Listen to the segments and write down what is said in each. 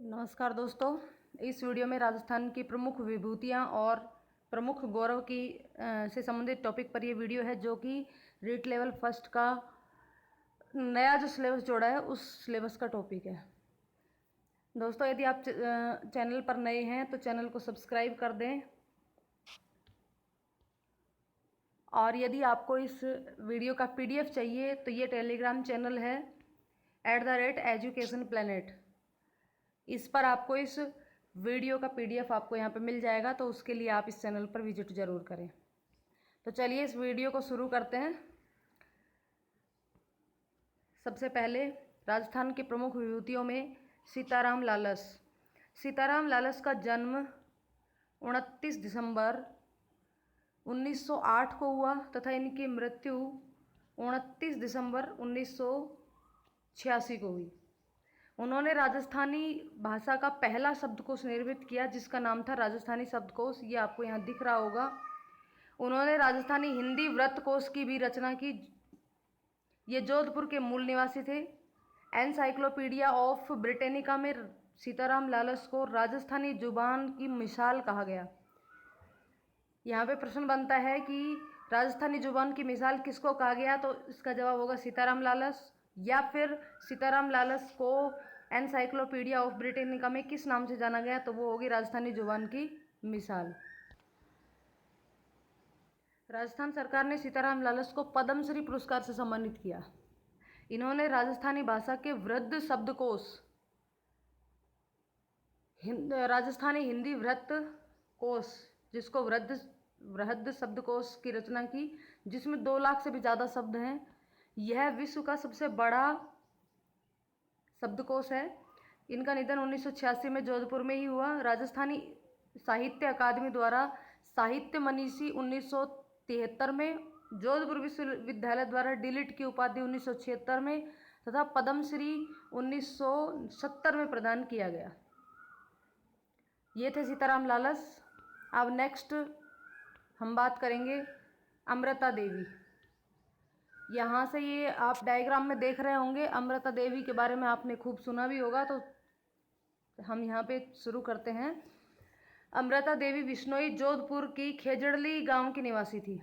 नमस्कार दोस्तों, इस वीडियो में राजस्थान की प्रमुख विभूतियाँ और प्रमुख गौरव की से संबंधित टॉपिक पर ये वीडियो है, जो कि रीट लेवल फर्स्ट का नया जो सिलेबस जोड़ा है उस सिलेबस का टॉपिक है। दोस्तों, यदि आप चैनल पर नए हैं तो चैनल को सब्सक्राइब कर दें, और यदि आपको इस वीडियो का PDF चाहिए तो ये टेलीग्राम चैनल है @educationplanet। इस पर आपको इस वीडियो का PDF आपको यहाँ पे मिल जाएगा, तो उसके लिए आप इस चैनल पर विजिट ज़रूर करें। तो चलिए इस वीडियो को शुरू करते हैं। सबसे पहले राजस्थान के प्रमुख विभूतियों में सीताराम लालस। सीताराम लालस का जन्म 29 दिसंबर 1908 को हुआ तथा इनकी मृत्यु 29 दिसंबर 1986 को हुई। उन्होंने राजस्थानी भाषा का पहला शब्दकोश निर्मित किया, जिसका नाम था राजस्थानी शब्दकोश। ये आपको यहाँ दिख रहा होगा। उन्होंने राजस्थानी हिंदी व्रतकोश की भी रचना की। ये जोधपुर के मूल निवासी थे। एनसाइक्लोपीडिया ऑफ ब्रिटेनिका में सीताराम लालस को राजस्थानी जुबान की मिसाल कहा गया। यहाँ पे प्रश्न बनता है कि राजस्थानी जुबान की मिसाल किसको कहा गया, तो इसका जवाब होगा सीताराम लालस। या फिर सीताराम लालस को एनसाइक्लोपीडिया ऑफ ब्रिटेनिका में किस नाम से जाना गया, तो वो होगी राजस्थानी जुबान की मिसाल। राजस्थान सरकार ने सीताराम लालस को पद्मश्री पुरस्कार से सम्मानित किया। इन्होंने राजस्थानी भाषा के वृद्ध शब्दकोश, राजस्थानी हिंदी वृत्त कोश, जिसको वृहद शब्दकोश की रचना की, जिसमें 2 लाख से भी ज़्यादा शब्द हैं। यह विश्व का सबसे बड़ा शब्दकोश है। इनका निधन 1986 में जोधपुर में ही हुआ। राजस्थानी साहित्य अकादमी द्वारा साहित्य मनीषी 1973 में, जोधपुर विश्वविद्यालय द्वारा डिलिट की उपाधि 1976 में तथा पद्मश्री 1970 में प्रदान किया गया। ये थे सीताराम लालस। अब नेक्स्ट हम बात करेंगे अमृता देवी। यहाँ से ये आप डायग्राम में देख रहे होंगे, अमृता देवी के बारे में आपने खूब सुना भी होगा, तो हम यहाँ पे शुरू करते हैं। अमृता देवी बिश्नोई जोधपुर की खेजड़ली गांव की निवासी थी।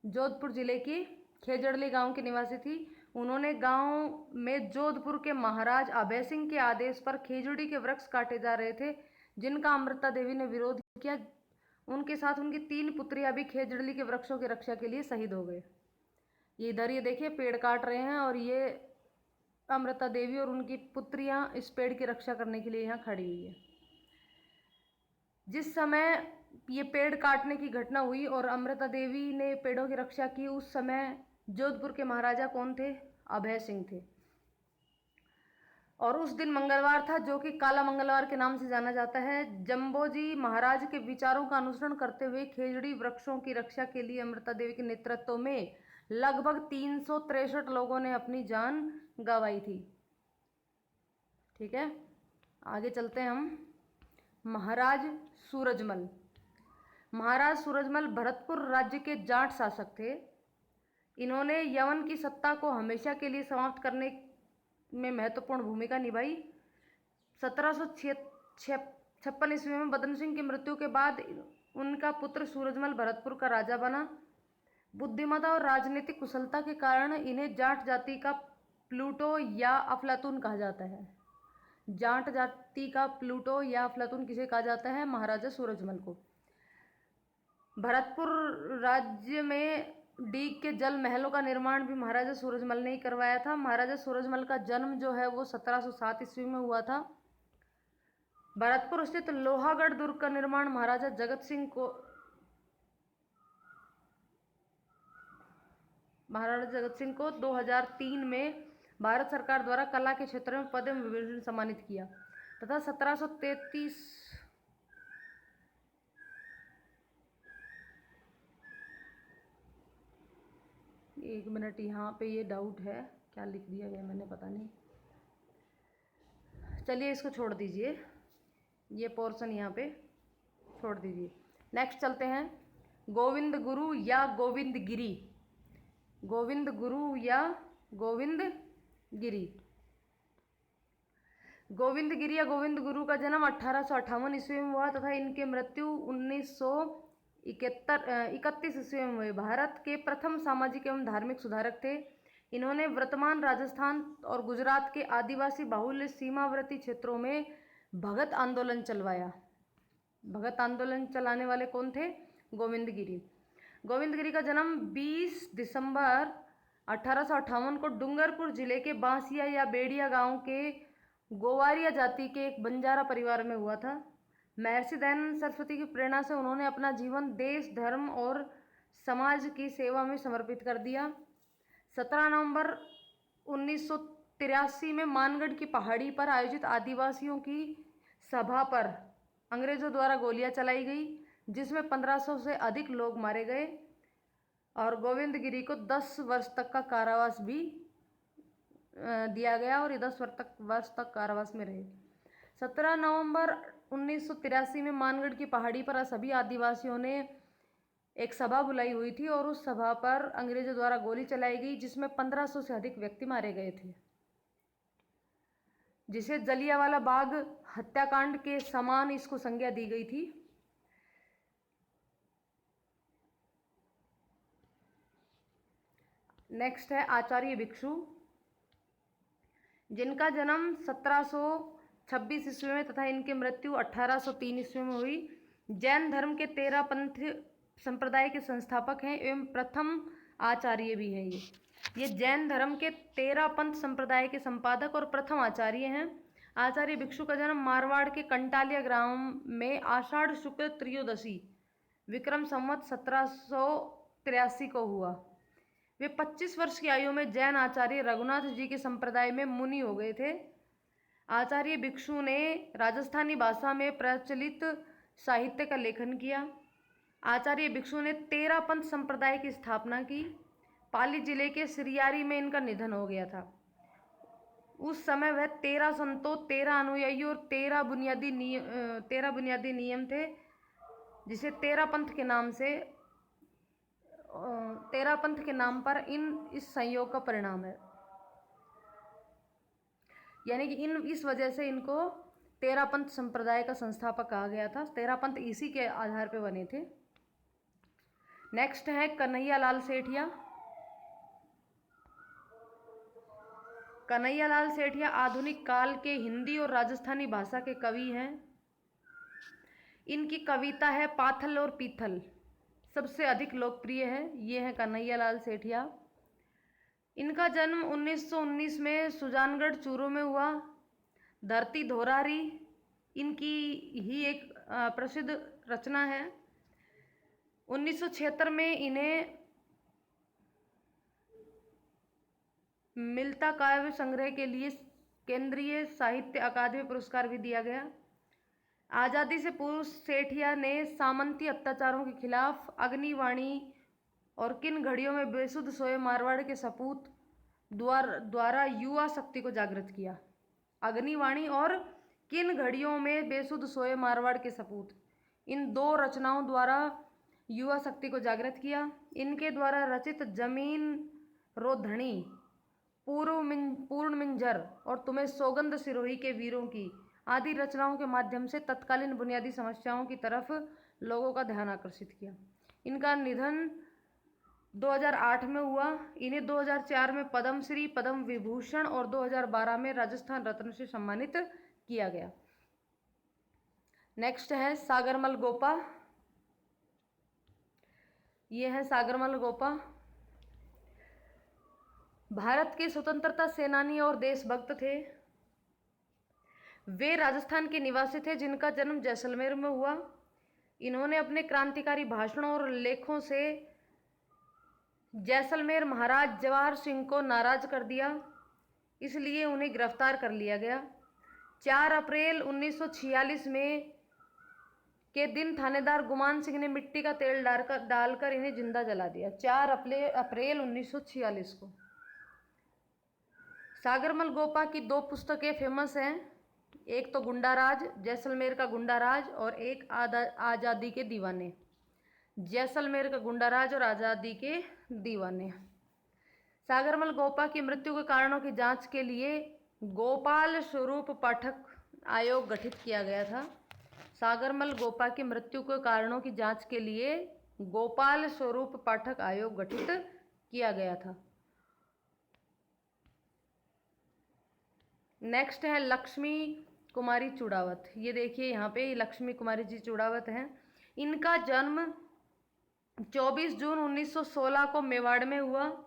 जोधपुर जिले की खेजड़ली गांव की निवासी थी। उन्होंने गांव में जोधपुर के महाराज अभय सिंह के आदेश पर खेजड़ी के वृक्ष काटे जा रहे थे, जिनका अमृता देवी ने विरोध किया। उनके साथ उनकी 3 पुत्रियां भी खेजड़ली के वृक्षों की रक्षा के लिए शहीद हो गए। ये इधर ये देखिए पेड़ काट रहे हैं, और ये अमृता देवी और उनकी पुत्रियां इस पेड़ की रक्षा करने के लिए यहाँ खड़ी हुई है। जिस समय ये पेड़ काटने की घटना हुई और अमृता देवी ने पेड़ों की रक्षा की, उस समय जोधपुर के महाराजा कौन थे? अभय सिंह थे। और उस दिन मंगलवार था, जो कि काला मंगलवार के नाम से जाना जाता है। जम्बोजी महाराज के विचारों का अनुसरण करते हुए खेजड़ी वृक्षों की रक्षा के लिए अमृता देवी के नेतृत्व में लगभग 363 लोगों ने अपनी जान गंवाई थी। ठीक है, आगे चलते हैं हम। महाराज सूरजमल। महाराज सूरजमल भरतपुर राज्य के जाट शासक थे। इन्होंने यवन की सत्ता को हमेशा के लिए समाप्त करने में महत्वपूर्ण भूमिका निभाई। 1756 ईस्वी में बदन सिंह की मृत्यु के बाद उनका पुत्र सूरजमल भरतपुर का राजा बना। बुद्धिमत्ता और राजनीतिक कुशलता के कारण इन्हें जाट जाति का प्लूटो या अफलातून कहा जाता है। जाट जाति का प्लूटो या अफलातून किसे कहा जाता है? महाराजा सूरजमल को। भरतपुर राज्य में डीग के जल महलों का निर्माण भी महाराजा सूरजमल ने ही करवाया था। महाराजा सूरजमल का जन्म जो है वो 1707 ईस्वी में हुआ था। भरतपुर स्थित लोहागढ़ दुर्ग का निर्माण महाराजा जगत सिंह को 2003 में भारत सरकार द्वारा कला के क्षेत्र में पद्म विभूषण सम्मानित किया तथा 1733 एक मिनट, यहाँ पे ये डाउट है, क्या लिख दिया गया मैंने पता नहीं। चलिए इसको छोड़ दीजिए, ये पोर्शन यहाँ पे छोड़ दीजिए। नेक्स्ट चलते हैं। गोविंद गुरु या गोविंद गिरी। गोविंद गुरु या गोविंद गिरी। गोविंदगिरी या गोविंद गुरु का जन्म 1858 ईस्वी में हुआ तथा इनकी मृत्यु 1931 ईस्वी में हुई। भारत के प्रथम सामाजिक एवं धार्मिक सुधारक थे। इन्होंने वर्तमान राजस्थान और गुजरात के आदिवासी बाहुल्य सीमावर्ती क्षेत्रों में भगत आंदोलन चलवाया। भगत आंदोलन चलाने वाले कौन थे? गोविंदगिरी। गोविंदगिरी का जन्म 20 दिसंबर 1858 को डूंगरपुर जिले के बांसिया या बेड़िया गांव के गोवारिया जाति के एक बंजारा परिवार में हुआ था। महर्षि दयानंद सरस्वती की प्रेरणा से उन्होंने अपना जीवन देश, धर्म और समाज की सेवा में समर्पित कर दिया। 17 नवंबर 1983 में मानगढ़ की पहाड़ी पर आयोजित आदिवासियों की सभा पर अंग्रेजों द्वारा गोलियां चलाई गई, जिसमें 1500 से अधिक लोग मारे गए और गोविंदगिरी को 10 वर्ष तक का कारावास भी दिया गया और ये 10 वर्ष तक कारावास में रहे। 17 नवंबर 1983 में मानगढ़ की पहाड़ी पर सभी आदिवासियों ने एक सभा बुलाई हुई थी और उस सभा पर अंग्रेजों द्वारा गोली चलाई गई, जिसमें 1500 से अधिक व्यक्ति मारे गए थे, जिसे जलियांवाला बाग हत्याकांड के समान इसको संज्ञा दी गई थी। नेक्स्ट है आचार्य भिक्षु, जिनका जन्म 1726 ईस्वी में तथा इनकी मृत्यु 1803 ईस्वी में हुई। जैन धर्म के 13 पंथ संप्रदाय के संस्थापक हैं एवं प्रथम आचार्य भी हैं। ये जैन धर्म के 13 पंथ संप्रदाय के संपादक और प्रथम आचार्य हैं। आचार्य भिक्षु का जन्म मारवाड़ के कंटालिया ग्राम में आषाढ़ शुक्ल त्रयोदशी विक्रम संवत 1783 को हुआ। वे 25 वर्ष की आयु में जैन आचार्य रघुनाथ जी के संप्रदाय में मुनि हो गए थे। आचार्य भिक्षु ने राजस्थानी भाषा में प्रचलित साहित्य का लेखन किया। आचार्य भिक्षु ने 13 पंथ संप्रदाय की स्थापना की। पाली जिले के सिरियारी में इनका निधन हो गया था। उस समय वह 13 संतों, 13 अनुयायी और 13 बुनियादी नियम थे, जिसे 13 पंथ के नाम पर इस संयोग का परिणाम है। यानी कि इस वजह से इनको 13 पंथ संप्रदाय का संस्थापक कहा गया था। 13 पंथ इसी के आधार पर बने थे। नेक्स्ट है कन्हैयालाल सेठिया। कन्हैयालाल सेठिया आधुनिक काल के हिंदी और राजस्थानी भाषा के कवि हैं। इनकी कविता है पाथल और पीथल, सबसे अधिक लोकप्रिय है। ये है कन्हैयालाल सेठिया। इनका जन्म 1919 में सुजानगढ़ चूरू में हुआ। धरती धोरारी इनकी ही एक प्रसिद्ध रचना है। 1976 में इन्हें मिलता काव्य संग्रह के लिए केंद्रीय साहित्य अकादमी पुरस्कार भी दिया गया। आज़ादी से पूर्व सेठिया ने सामंती अत्याचारों के खिलाफ अग्निवाणी और किन घड़ियों में बेसुध सोए मारवाड़ के सपूत द्वारा युवा शक्ति को जागृत किया। अग्निवाणी और किन घड़ियों में बेसुध सोए मारवाड़ के सपूत, इन 2 रचनाओं द्वारा युवा शक्ति को जागृत किया। इनके द्वारा रचित जमीन रोधणी, पूर्ण मिंजर और तुम्हें सौगंध सिरोही के वीरों की आदि रचनाओं के माध्यम से तत्कालीन बुनियादी समस्याओं की तरफ लोगों का ध्यान आकर्षित किया। इनका निधन 2008 में हुआ। इन्हें 2004 में पद्मश्री, पद्म विभूषण और 2012 में राजस्थान रत्न से सम्मानित किया गया। नेक्स्ट है सागरमल गोपा। ये है सागरमल गोपा। भारत के स्वतंत्रता सेनानी और देशभक्त थे। वे राजस्थान के निवासी थे, जिनका जन्म जैसलमेर में हुआ। इन्होंने अपने क्रांतिकारी भाषणों और लेखों से जैसलमेर महाराज जवाहर सिंह को नाराज कर दिया, इसलिए उन्हें गिरफ्तार कर लिया गया। 4 अप्रैल 1946 में के दिन थानेदार गुमान सिंह ने मिट्टी का तेल डालकर इन्हें जिंदा जला दिया। 4 अप्रैल 1946 को। सागरमल गोपा की 2 पुस्तकें फेमस हैं। एक तो गुंडाराज, जैसलमेर का गुंडाराज, और एक आज़ादी के दीवाने। जैसलमेर का गुंडाराज और आज़ादी के दीवाने। सागरमल गोपा की मृत्यु के कारणों की जांच के लिए गोपाल स्वरूप पाठक आयोग गठित किया गया था। सागरमल गोपा की मृत्यु के कारणों की जांच के लिए गोपाल स्वरूप पाठक आयोग गठित किया गया था। नेक्स्ट है लक्ष्मी कुमारी चूड़ावत। ये देखिए यहाँ पे लक्ष्मी कुमारी जी चूड़ावत हैं। इनका जन्म 24 जून 1916 को मेवाड़ में हुआ।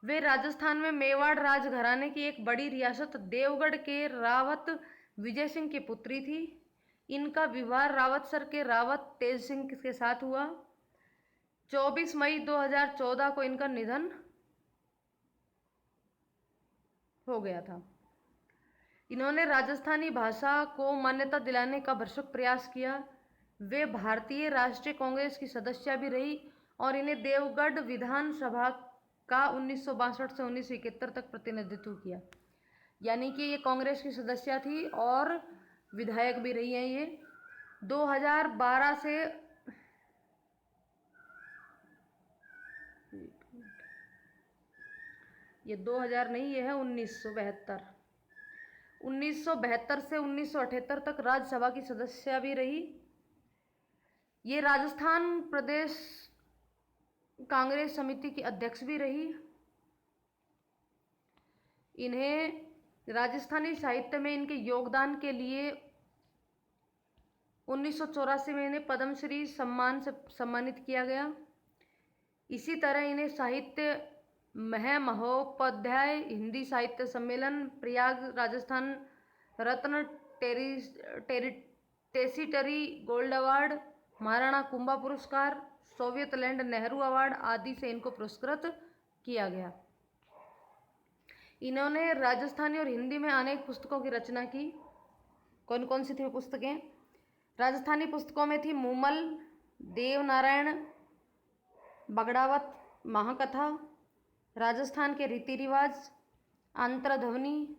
वे राजस्थान में मेवाड़ राजघराने की एक बड़ी रियासत देवगढ़ के रावत विजय सिंह की पुत्री थी। इनका विवाह रावतसर के रावत तेज सिंह के साथ हुआ। 24 मई 2014 को इनका निधन हो गया था। इन्होंने राजस्थानी भाषा को मान्यता दिलाने का भरसक प्रयास किया। वे भारतीय राष्ट्रीय कांग्रेस की सदस्य भी रही और इन्हें देवगढ़ विधानसभा का 1962 से 1971 तक प्रतिनिधित्व किया। यानी कि ये कांग्रेस की सदस्य थी और विधायक भी रही हैं। ये 2012 से ये 2000 नहीं, ये है 1972 से 1978 तक राज्यसभा की सदस्य भी रही। ये राजस्थान प्रदेश कांग्रेस समिति की अध्यक्ष भी रही। इन्हें राजस्थानी साहित्य में इनके योगदान के लिए 1984 में इन्हें पद्मश्री सम्मान से सम्मानित किया गया। इसी तरह इन्हें साहित्य महोपाध्याय हिंदी साहित्य सम्मेलन प्रयाग राजस्थान रत्न टेसिटरी गोल्ड अवार्ड, महाराणा कुंभा पुरस्कार, सोवियत लैंड नेहरू अवार्ड आदि से इनको पुरस्कृत किया गया। इन्होंने राजस्थानी और हिंदी में अनेक पुस्तकों की रचना की। कौन कौन सी थी पुस्तकें? राजस्थानी पुस्तकों में थी मूमल, देवनारायण, बगड़ावत, महाकथा, राजस्थान के रीति रिवाज, अंतर्ध्वनि,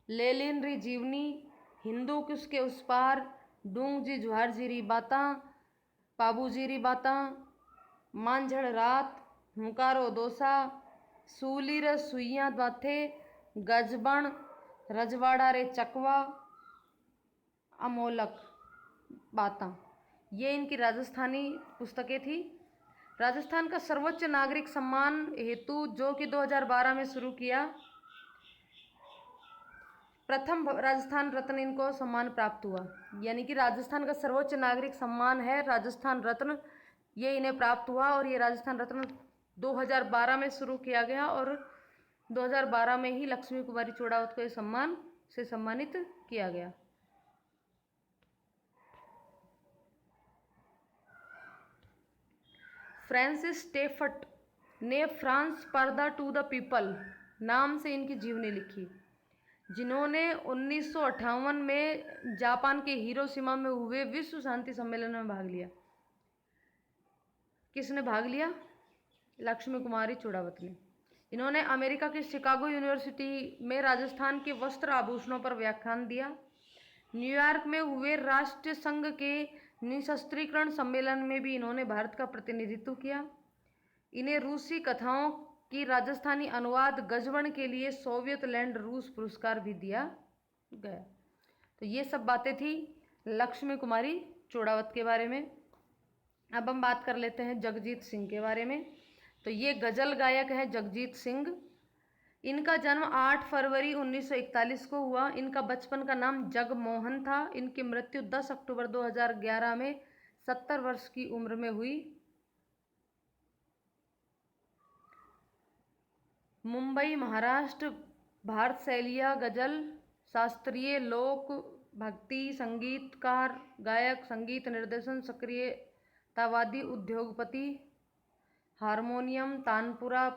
लेलिन री जीवनी, हिंदू किसके उस पार, डूंग जी जुहार जी री बाता, पाबू जी री बाता, मांझड़ रात, हुंकारो दोसा, सूली रे सुइयां बाथे, गजबण, रजवाड़ा रे चकवा, अमोलक बाता। ये इनकी राजस्थानी पुस्तकें थी। राजस्थान का सर्वोच्च नागरिक सम्मान हेतु जो कि 2012 में शुरू किया, प्रथम राजस्थान रत्न इनको सम्मान प्राप्त हुआ। यानी कि राजस्थान का सर्वोच्च नागरिक सम्मान है राजस्थान रत्न, ये इन्हें प्राप्त हुआ और ये राजस्थान रत्न 2012 में शुरू किया गया और 2012 में ही लक्ष्मी कुमारी चूड़ावत को इस सम्मान से सम्मानित किया गया। फ्रांसिस स्टेफर्ट ने फ्रांस पर्दा टू द पीपल नाम से इनकी जीवनी लिखी, जिन्होंने 1958 में जापान के हिरोशिमा में हुए विश्व शांति सम्मेलन में भाग लिया। किसने भाग लिया? लक्ष्मी कुमारी चूड़ावत ने। इन्होंने अमेरिका की शिकागो यूनिवर्सिटी में राजस्थान के वस्त्र आभूषणों पर व्याख्यान दिया। न्यूयॉर्क में हुए राष्ट्रीय संघ के निशस्त्रीकरण सम्मेलन में भी इन्होंने भारत का प्रतिनिधित्व किया। इन्हें रूसी कथाओं की राजस्थानी अनुवाद गजबण के लिए सोवियत लैंड रूस पुरस्कार भी दिया गया। तो ये सब बातें थी लक्ष्मी कुमारी चूड़ावत के बारे में। अब हम बात कर लेते हैं जगजीत सिंह के बारे में। तो ये गज़ल गायक है जगजीत सिंह। इनका जन्म 8 फरवरी 1941 को हुआ। इनका बचपन का नाम जगमोहन था। इनकी मृत्यु 10 अक्टूबर 2011 में 70 वर्ष की उम्र में हुई। मुंबई महाराष्ट्र भारत शैलिया गज़ल, शास्त्रीय लोक भक्ति, संगीतकार, गायक, संगीत निर्देशन, सक्रियतावादी, उद्योगपति, हारमोनियम, तानपुरा,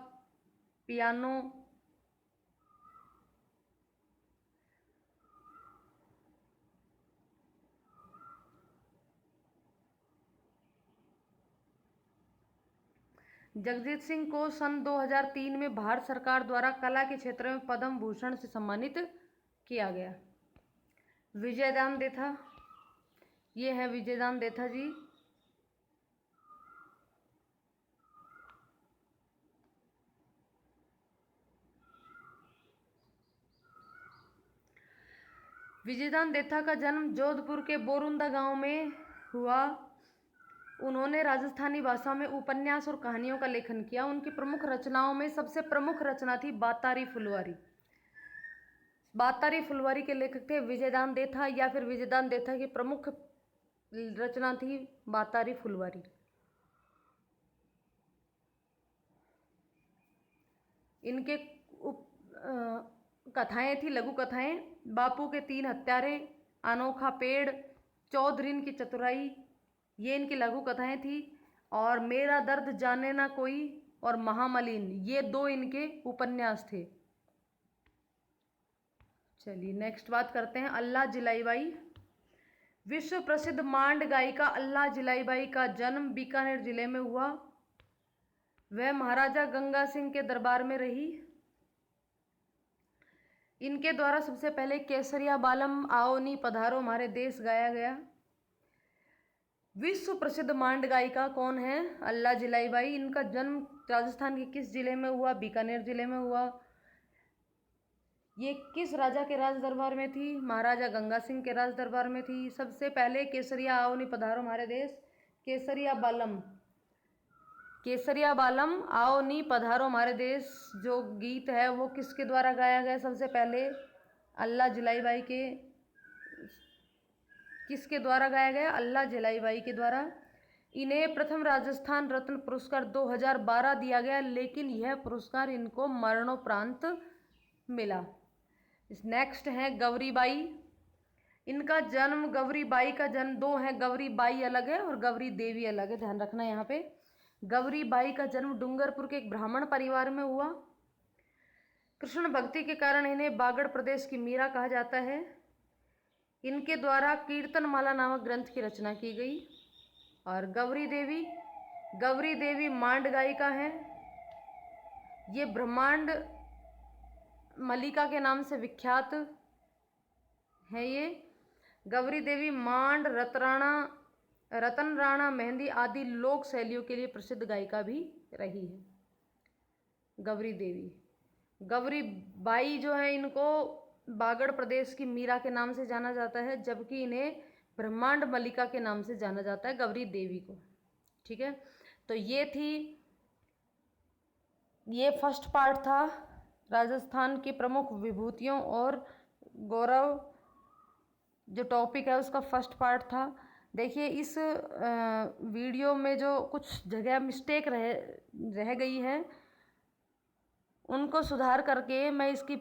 पियानो, जगजीत सिंह को सन 2003 में भारत सरकार द्वारा कला के क्षेत्र में पद्म भूषण से सम्मानित किया गया। विजयदान देथा, ये है विजयदान देथा जी। विजयदान देथा का जन्म जोधपुर के बोरुंदा गांव में हुआ। उन्होंने राजस्थानी भाषा में उपन्यास और कहानियों का लेखन किया। उनकी प्रमुख रचनाओं में सबसे प्रमुख रचना थी बातारी फुलवारी। बातारी फुलवारी के लेखक थे विजयदान देथा, या फिर विजयदान देथा की प्रमुख रचना थी बातारी फुलवारी। इनके कथाएं थी, लघु कथाएं, बापू के 3 हत्यारे, अनोखा पेड़, चौधरीन की चतुराई, ये इनकी लघु कथाएं थी। और मेरा दर्द जाने ना कोई और महामलिन, ये 2 इनके उपन्यास थे। चलिए नेक्स्ट बात करते हैं अल्लाह जिलाईबाई। विश्व प्रसिद्ध मांड गायिका अल्लाह जिलाईबाई का जन्म बीकानेर जिले में हुआ। वह महाराजा गंगा सिंह के दरबार में रही। इनके द्वारा सबसे पहले केसरिया बालम आओ नी पधारो हमारे देश गाया गया। विश्व प्रसिद्ध मांड गायिका कौन है? अल्लाह जिलाईबाई। इनका जन्म राजस्थान के किस जिले में हुआ? बीकानेर जिले में हुआ। ये किस राजा के राज दरबार में थी? महाराजा गंगा सिंह के राज दरबार में थी। सबसे पहले केसरिया आओ नी पधारो हमारे देश, केसरिया बालम, केसरिया बालम आओ नी पधारो हमारे देश जो गीत है वो किसके द्वारा गाया गया? सबसे पहले अल्लाह जिलाईबाई के, किसके द्वारा गाया गया? अल्लाह जिलाईबाई के द्वारा। इन्हें प्रथम राजस्थान रत्न पुरस्कार 2012 दिया गया, लेकिन यह पुरस्कार इनको मरणोपरांत मिला। नेक्स्ट है गौरीबाई। इनका जन्म, गौरीबाई का जन्म 2 है, गौरीबाई अलग है और गौरी देवी अलग है, ध्यान रखना यहाँ पे। गौरीबाई का जन्म डूंगरपुर के एक ब्राह्मण परिवार में हुआ। कृष्ण भक्ति के कारण इन्हें बागड़ प्रदेश की मीरा कहा जाता है। इनके द्वारा कीर्तनमाला नामक ग्रंथ की रचना की गई। और गौरी देवी मांड गायिका है। ये ब्रह्मांड मलिका के नाम से विख्यात है। ये गौरी देवी मांड, रतन राणा, मेहंदी आदि लोक शैलियों के लिए प्रसिद्ध गायिका भी रही है। गौरी देवी, गौरी बाई जो है इनको बागड़ प्रदेश की मीरा के नाम से जाना जाता है, जबकि इन्हें ब्रह्मांड मलिका के नाम से जाना जाता है, गौरी देवी को। ठीक है, तो ये फर्स्ट पार्ट था राजस्थान की प्रमुख विभूतियों और गौरव जो टॉपिक है उसका फर्स्ट पार्ट था। देखिए इस वीडियो में जो कुछ जगह मिस्टेक रह गई है उनको सुधार करके मैं इसकी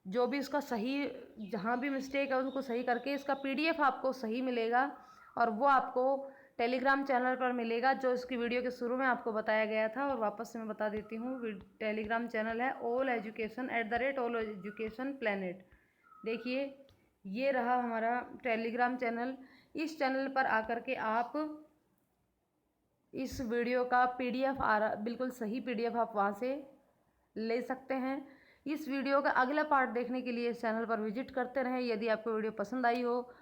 जो भी इसका सही, जहाँ भी मिस्टेक है उनको सही करके इसका PDF आपको सही मिलेगा और वो आपको टेलीग्राम चैनल पर मिलेगा, जो इसकी वीडियो के शुरू में आपको बताया गया था। और वापस से मैं बता देती हूँ, टेलीग्राम चैनल है alleducation@alleducationplanet। देखिए ये रहा हमारा टेलीग्राम चैनल। इस चैनल पर आकर के आप इस वीडियो का PDF बिल्कुल सही PDF आप वहाँ से ले सकते हैं। इस वीडियो का अगला पार्ट देखने के लिए इस चैनल पर विजिट करते रहें। यदि आपको वीडियो पसंद आई हो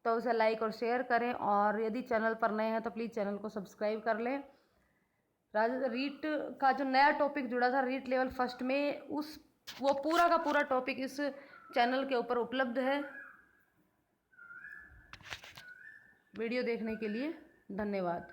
तो उसे लाइक और शेयर करें, और यदि चैनल पर नए हैं तो प्लीज़ चैनल को सब्सक्राइब कर लें। रीट का जो नया टॉपिक जुड़ा था रीट लेवल फर्स्ट में, वो पूरा का पूरा टॉपिक इस चैनल के ऊपर उपलब्ध है। वीडियो देखने के लिए धन्यवाद।